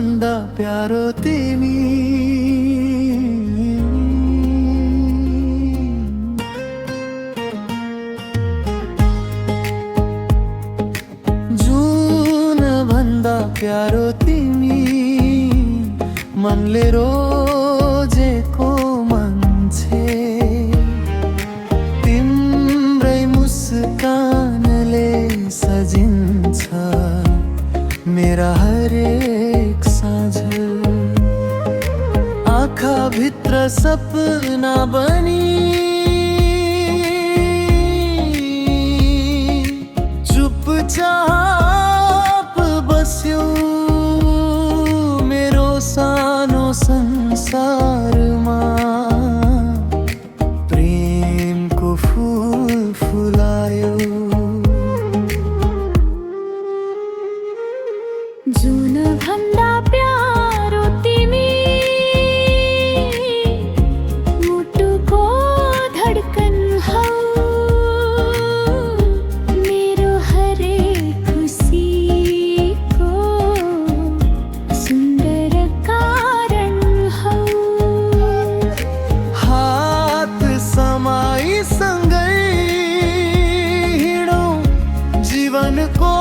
भन्दा प्यारो तिमी। जुन भन्दा प्यारो तिमी, मनले रोजेको मान्छे, तिम्रै मुस्कानले सजिन्छ मेरा हरेक साँझ। आँखा भित्र सपना बनी चुपचाप बस्यो मेरो सानो संसारमा। प्रेमको फूल फुलायो। जुन भन्दा प्यारो तिमी, मुटुको धडकन हौ, मेरो हरेक खुसीको सुन्दर कारण हौ। हात समाई सँगै हिँडौँ जीवनको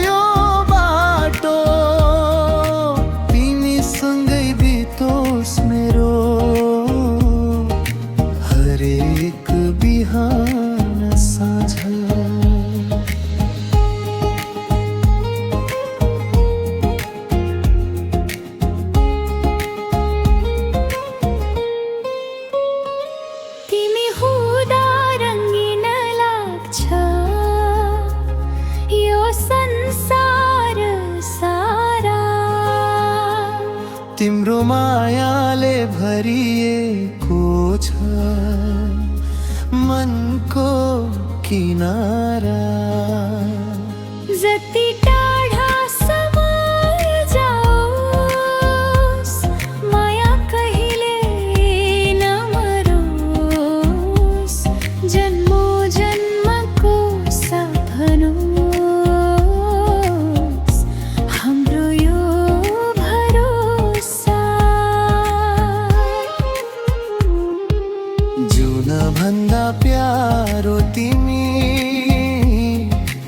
यो बाटो, तिमीसँगै बितोस् मेरो हरेक बिहान साँझ। तिमी हुँदा रङ्गिन लाग्छ यो संसार सारा। तिम्रो मायाले भरिएको छ मनको किनारा। जति टाढासम्म जाओस्, माया कहिले नमरोस्, जन्मो जन्मको साथ बनोस् हाम्रो यो भरोसा। जुन भन्दा प्यारो तिमी,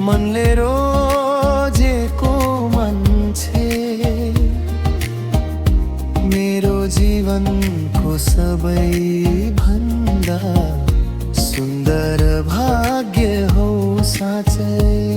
मनले रोजेको मान्छे, मेरो जीवनको सबै भन्दा सुन्दर भाग्य हो साँच्चै।